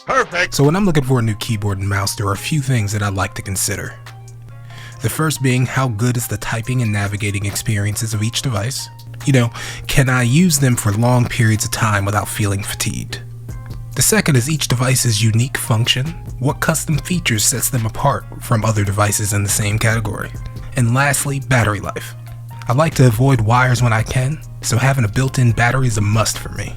Perfect! So when I'm looking for a new keyboard and mouse, there are a few things that I like to consider. The first being, how good is the typing and navigating experiences of each device? Can I use them for long periods of time without feeling fatigued? The second is each device's unique function. What custom features sets them apart from other devices in the same category? And lastly, battery life. I like to avoid wires when I can, so having a built-in battery is a must for me.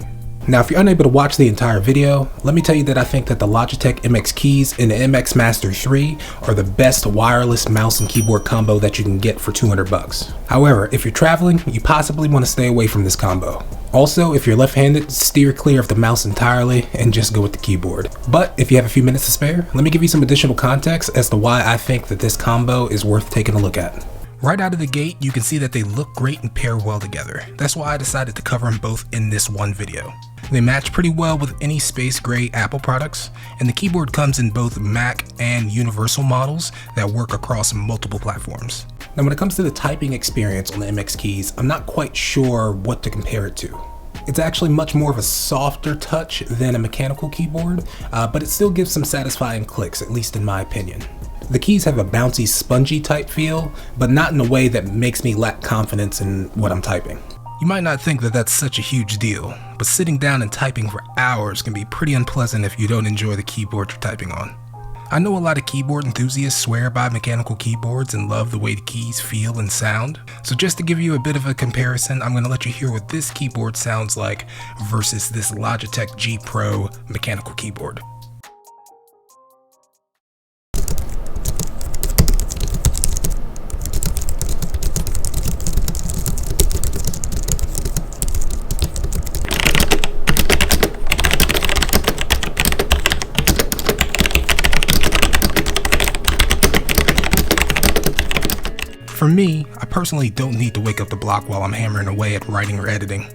Now, if you're unable to watch the entire video, let me tell you that I think that the Logitech MX keys and the MX Master 3 are the best wireless mouse and keyboard combo that you can get for $200. However, if you're traveling, you possibly want to stay away from this combo. Also, if you're left-handed, steer clear of the mouse entirely and just go with the keyboard. But if you have a few minutes to spare, let me give you some additional context as to why I think that this combo is worth taking a look at. Right out of the gate, you can see that they look great and pair well together. That's why I decided to cover them both in this one video. They match pretty well with any space gray Apple products, and the keyboard comes in both Mac and Universal models that work across multiple platforms. Now when it comes to the typing experience on the MX keys, I'm not quite sure what to compare it to. It's actually much more of a softer touch than a mechanical keyboard, but it still gives some satisfying clicks, at least in my opinion. The keys have a bouncy, spongy type feel, but not in a way that makes me lack confidence in what I'm typing. You might not think that that's such a huge deal, but sitting down and typing for hours can be pretty unpleasant if you don't enjoy the keyboard you're typing on. I know a lot of keyboard enthusiasts swear by mechanical keyboards and love the way the keys feel and sound, so just to give you a bit of a comparison, I'm going to let you hear what this keyboard sounds like versus this Logitech G Pro mechanical keyboard. For me, I personally don't need to wake up the block while I'm hammering away at writing or editing,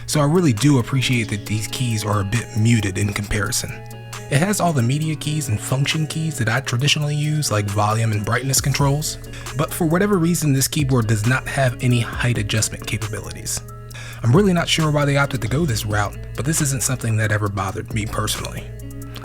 so I really do appreciate that these keys are a bit muted in comparison. It has all the media keys and function keys that I traditionally use, like volume and brightness controls, but for whatever reason this keyboard does not have any height adjustment capabilities. I'm really not sure why they opted to go this route, but this isn't something that ever bothered me personally.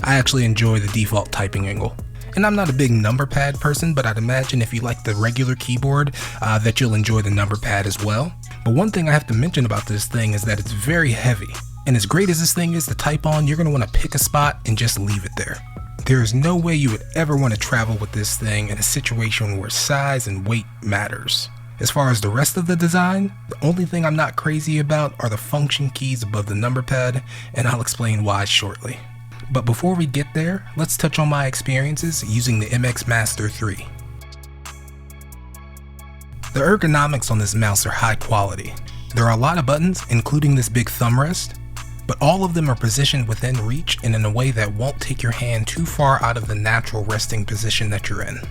I actually enjoy the default typing angle. And I'm not a big number pad person, but I'd imagine if you like the regular keyboard, that you'll enjoy the number pad as well. But one thing I have to mention about this thing is that it's very heavy. And as great as this thing is to type on, you're going to want to pick a spot and just leave it there. There is no way you would ever want to travel with this thing in a situation where size and weight matters. As far as the rest of the design, the only thing I'm not crazy about are the function keys above the number pad, and I'll explain why shortly. But before we get there, let's touch on my experiences using the MX Master 3. The ergonomics on this mouse are high quality. There are a lot of buttons, including this big thumb rest, but all of them are positioned within reach and in a way that won't take your hand too far out of the natural resting position that you're in.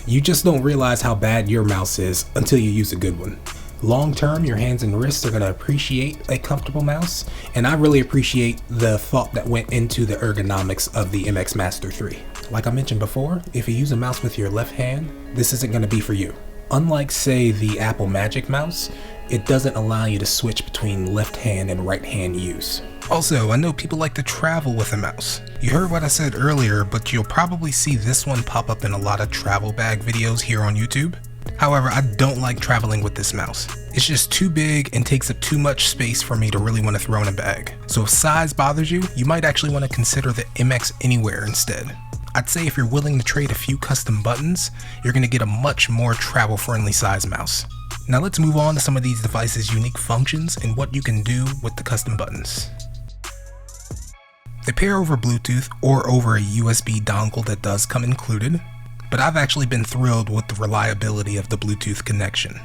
You just don't realize how bad your mouse is until you use a good one. Long term, your hands and wrists are going to appreciate a comfortable mouse, and I really appreciate the thought that went into the ergonomics of the MX Master 3. Like I mentioned before, if you use a mouse with your left hand, this isn't going to be for you. Unlike, say, the Apple Magic Mouse, it doesn't allow you to switch between left hand and right hand use. Also, I know people like to travel with a mouse. You heard what I said earlier, but you'll probably see this one pop up in a lot of travel bag videos here on YouTube. However, I don't like traveling with this mouse. It's just too big and takes up too much space for me to really want to throw in a bag. So if size bothers you, you might actually want to consider the MX Anywhere instead. I'd say if you're willing to trade a few custom buttons, you're going to get a much more travel-friendly size mouse. Now let's move on to some of these devices' unique functions and what you can do with the custom buttons. They pair over Bluetooth or over a USB dongle that does come included, but I've actually been thrilled with the reliability of the Bluetooth connection.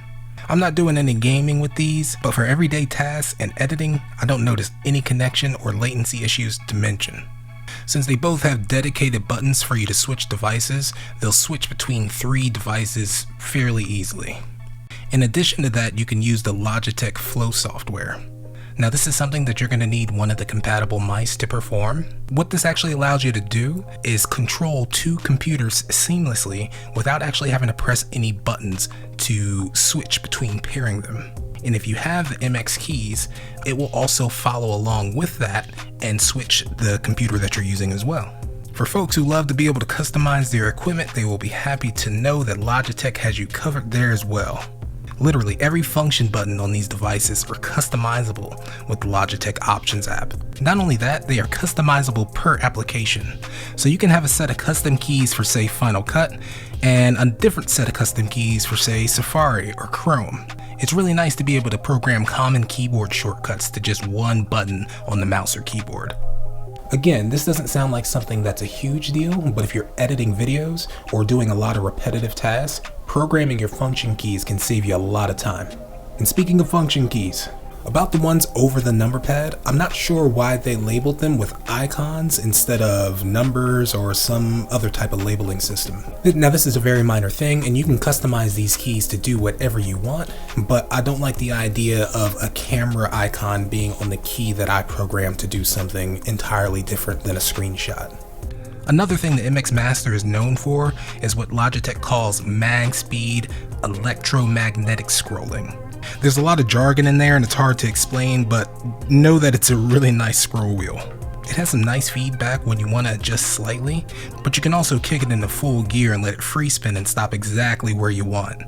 I'm not doing any gaming with these, but for everyday tasks and editing, I don't notice any connection or latency issues to mention. Since they both have dedicated buttons for you to switch devices, they'll switch between 3 devices fairly easily. In addition to that, you can use the Logitech Flow software. Now this is something that you're going to need one of the compatible mice to perform. What this actually allows you to do is control 2 computers seamlessly without actually having to press any buttons to switch between pairing them. And if you have the MX keys, it will also follow along with that and switch the computer that you're using as well. For folks who love to be able to customize their equipment, they will be happy to know that Logitech has you covered there as well. Literally every function button on these devices are customizable with the Logitech Options app. Not only that, they are customizable per application. So you can have a set of custom keys for, say, Final Cut, and a different set of custom keys for, say, Safari or Chrome. It's really nice to be able to program common keyboard shortcuts to just one button on the mouse or keyboard. Again, this doesn't sound like something that's a huge deal, but if you're editing videos or doing a lot of repetitive tasks, programming your function keys can save you a lot of time. And speaking of function keys, about the ones over the number pad, I'm not sure why they labeled them with icons instead of numbers or some other type of labeling system. Now this is a very minor thing and you can customize these keys to do whatever you want, but I don't like the idea of a camera icon being on the key that I programmed to do something entirely different than a screenshot. Another thing the MX Master is known for is what Logitech calls mag speed electromagnetic scrolling. There's a lot of jargon in there and it's hard to explain, but know that it's a really nice scroll wheel. It has some nice feedback when you want to adjust slightly, but you can also kick it into full gear and let it free spin and stop exactly where you want.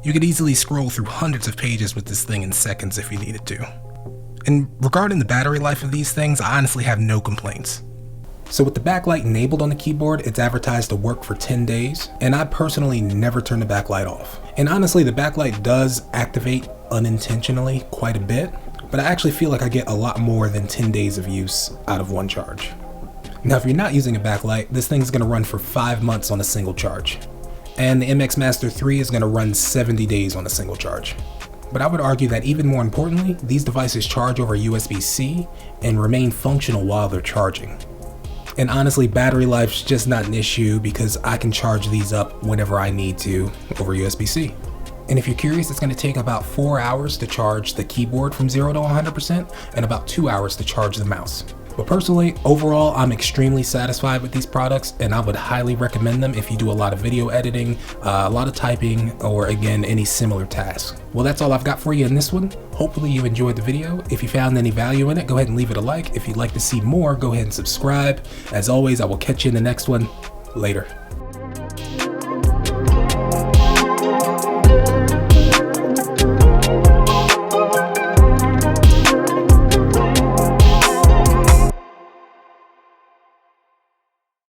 You could easily scroll through hundreds of pages with this thing in seconds if you needed to. And regarding the battery life of these things, I honestly have no complaints. So with the backlight enabled on the keyboard, it's advertised to work for 10 days, and I personally never turn the backlight off. And honestly, the backlight does activate unintentionally quite a bit, but I actually feel like I get a lot more than 10 days of use out of one charge. Now, if you're not using a backlight, this thing's gonna run for 5 months on a single charge. And the MX Master 3 is gonna run 70 days on a single charge. But I would argue that even more importantly, these devices charge over USB-C and remain functional while they're charging. And honestly, battery life's just not an issue because I can charge these up whenever I need to over USB-C. And if you're curious, it's going to take about 4 hours to charge the keyboard from 0 to 100% and about 2 hours to charge the mouse. But personally, overall, I'm extremely satisfied with these products and I would highly recommend them if you do a lot of video editing, a lot of typing, or again, any similar tasks. Well, that's all I've got for you in this one. Hopefully you enjoyed the video. If you found any value in it, go ahead and leave it a like. If you'd like to see more, go ahead and subscribe. As always, I will catch you in the next one. Later.